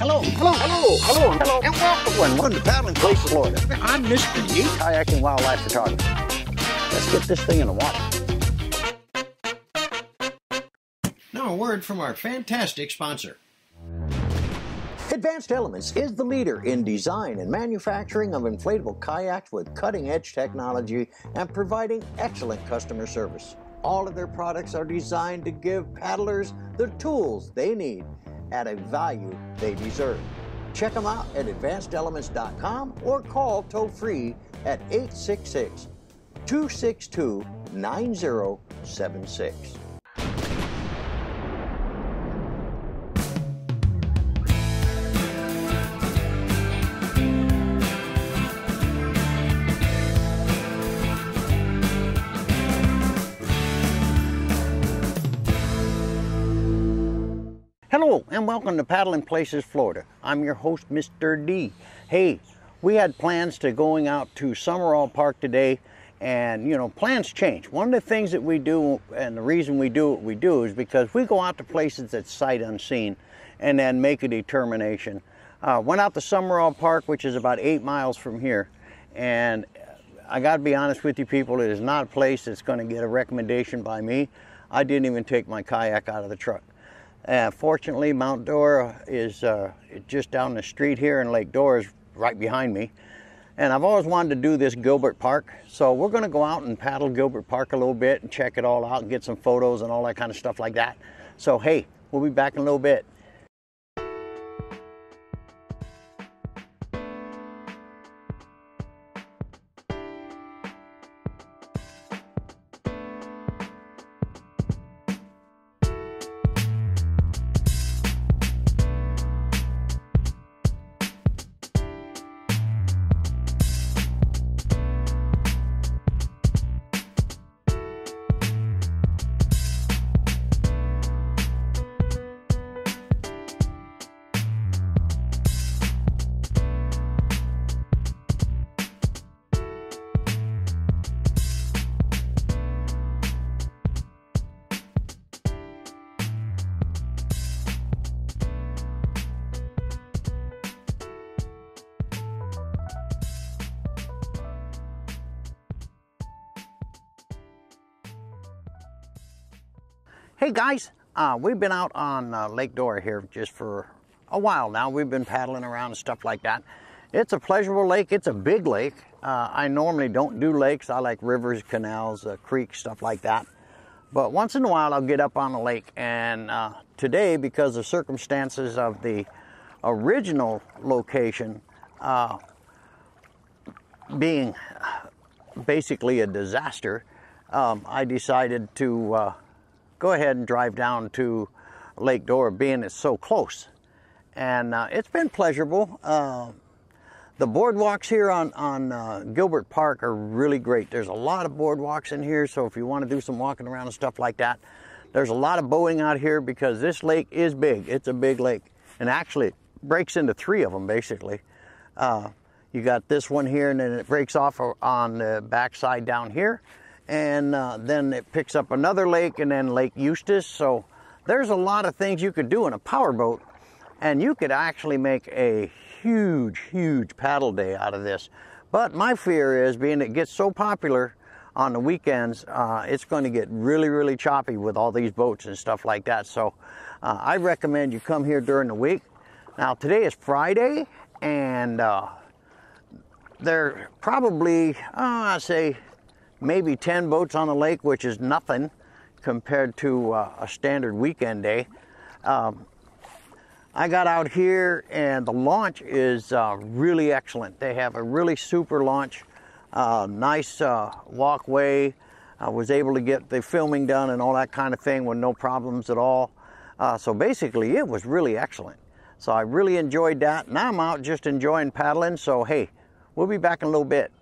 hello, and welcome to Paddling Places, Florida. I'm Mr. D, kayaking wildlife photographer. Let's get this thing in the water. Now a word from our fantastic sponsor. Advanced Elements is the leader in design and manufacturing of inflatable kayaks with cutting-edge technology and providing excellent customer service. All of their products are designed to give paddlers the tools they need at a value they deserve. Check them out at advancedelements.com or call toll-free at 866-262-9076. Hello and welcome to Paddling Places, Florida. I'm your host, Mr. D. Hey, we had plans to going out to Summerall Park today, and you know, plans change. One of the things that we do, and the reason we do what we do, is because we go out to places that's sight unseen and then make a determination. Went out to Summerall Park, which is about 8 miles from here, and I gotta be honest with you people, it is not a place that's gonna get a recommendation by me. I didn't even take my kayak out of the truck. Fortunately, Mount Dora is just down the street here, and Lake Dora is right behind me. And I've always wanted to do this Gilbert Park, so we're going to go out and paddle Gilbert Park a little bit and check it all out and get some photos and all that kind of stuff like that. So hey, we'll be back in a little bit. Hey guys, we've been out on Lake Dora here just for a while now. We've been paddling around and stuff like that. It's a pleasurable lake. It's a big lake. I normally don't do lakes. I like rivers, canals, creeks, stuff like that. But once in a while I'll get up on the lake, and today, because of circumstances of the original location being basically a disaster, I decided to go ahead and drive down to Lake Dora, being it's so close. And it's been pleasurable. The boardwalks here on Gilbert Park are really great. There's a lot of boardwalks in here, so if you want to do some walking around and stuff like that. There's a lot of boating out here because this lake is big. It's a big lake. And actually, it breaks into 3 of them, basically. You got this one here, and then it breaks off on the backside down here. And then it picks up another lake, and then Lake Eustis. So there's a lot of things you could do in a powerboat, and you could actually make a huge paddle day out of this. But my fear is, being it gets so popular on the weekends, it's going to get really choppy with all these boats and stuff like that. So I recommend you come here during the week. Now today is Friday, and there are probably, I'd say, maybe 10 boats on the lake, which is nothing compared to a standard weekend day. I got out here, and the launch is really excellent. They have a really super launch, nice walkway. I was able to get the filming done and all that kind of thing with no problems at all. So basically, it was really excellent. So I really enjoyed that. Now I'm out just enjoying paddling. So hey, we'll be back in a little bit.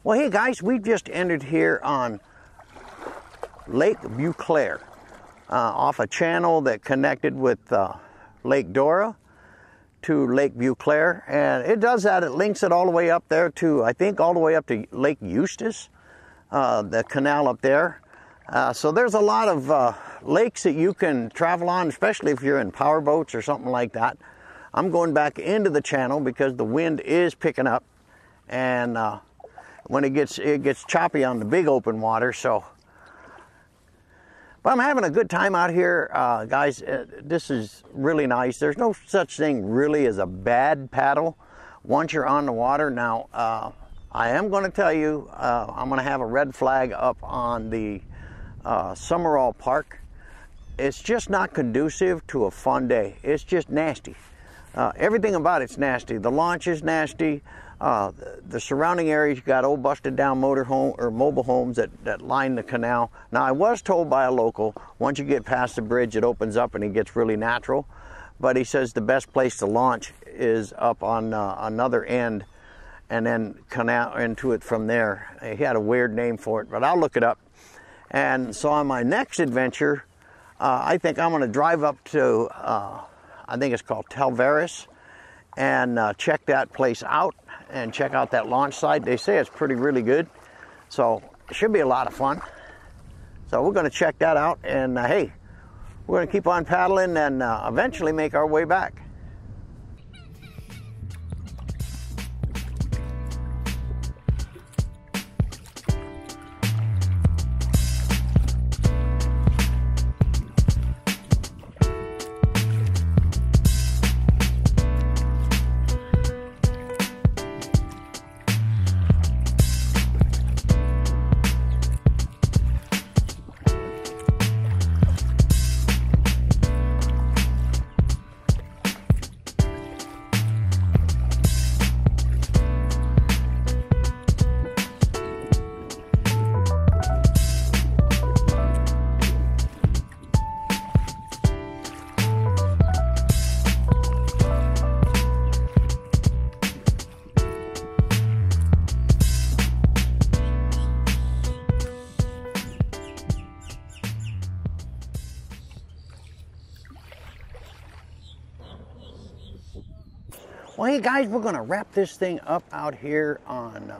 Well, hey guys, we've just entered here on Lake Beauclair, off a channel that connected with Lake Dora to Lake Beauclair, and it does that. It links it all the way up there to, I think, all the way up to Lake Eustis, the canal up there. So there's a lot of lakes that you can travel on, especially if you're in power boats or something like that. I'm going back into the channel because the wind is picking up, and when it gets choppy on the big open water. So, but I'm having a good time out here, guys. This is really nice. There's no such thing really as a bad paddle once you're on the water. Now, I am going to tell you, I'm going to have a red flag up on the Summerall Park. It's just not conducive to a fun day. It's just nasty. Everything about it's nasty. The launch is nasty. The surrounding areas, you got old busted down motorhome or mobile homes that line the canal. Now, I was told by a local, once you get past the bridge, it opens up and it gets really natural. But he says the best place to launch is up on another end, and then canal into it from there. He had a weird name for it, but I'll look it up. And so on my next adventure, I think I'm going to drive up to, I think it's called Talveras, and check that place out and check out that launch site. They say it's really good. So it should be a lot of fun. So we're going to check that out, and hey, we're going to keep on paddling and eventually make our way back. Well, hey guys, we're going to wrap this thing up out here on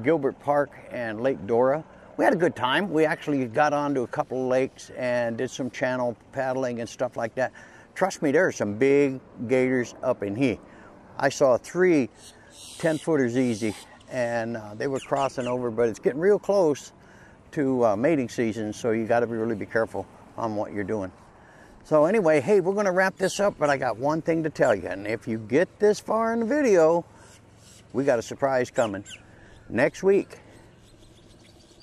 Gilbert Park and Lake Dora. We had a good time. We actually got onto a couple of lakes and did some channel paddling and stuff like that. Trust me, there are some big gators up in here. I saw 3 10-footers easy, and they were crossing over, but it's getting real close to mating season, so you got to really be careful on what you're doing. So anyway, hey, we're going to wrap this up, but I got one thing to tell you. And if you get this far in the video, we got a surprise coming. Next week,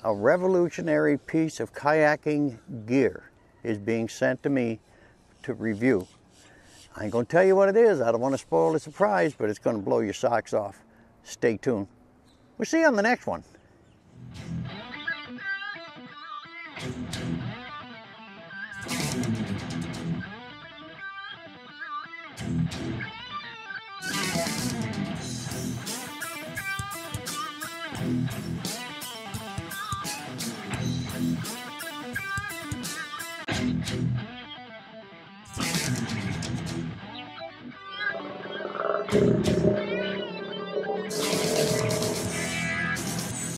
a revolutionary piece of kayaking gear is being sent to me to review. I ain't going to tell you what it is. I don't want to spoil the surprise, but it's going to blow your socks off. Stay tuned. We'll see you on the next one. Thank you.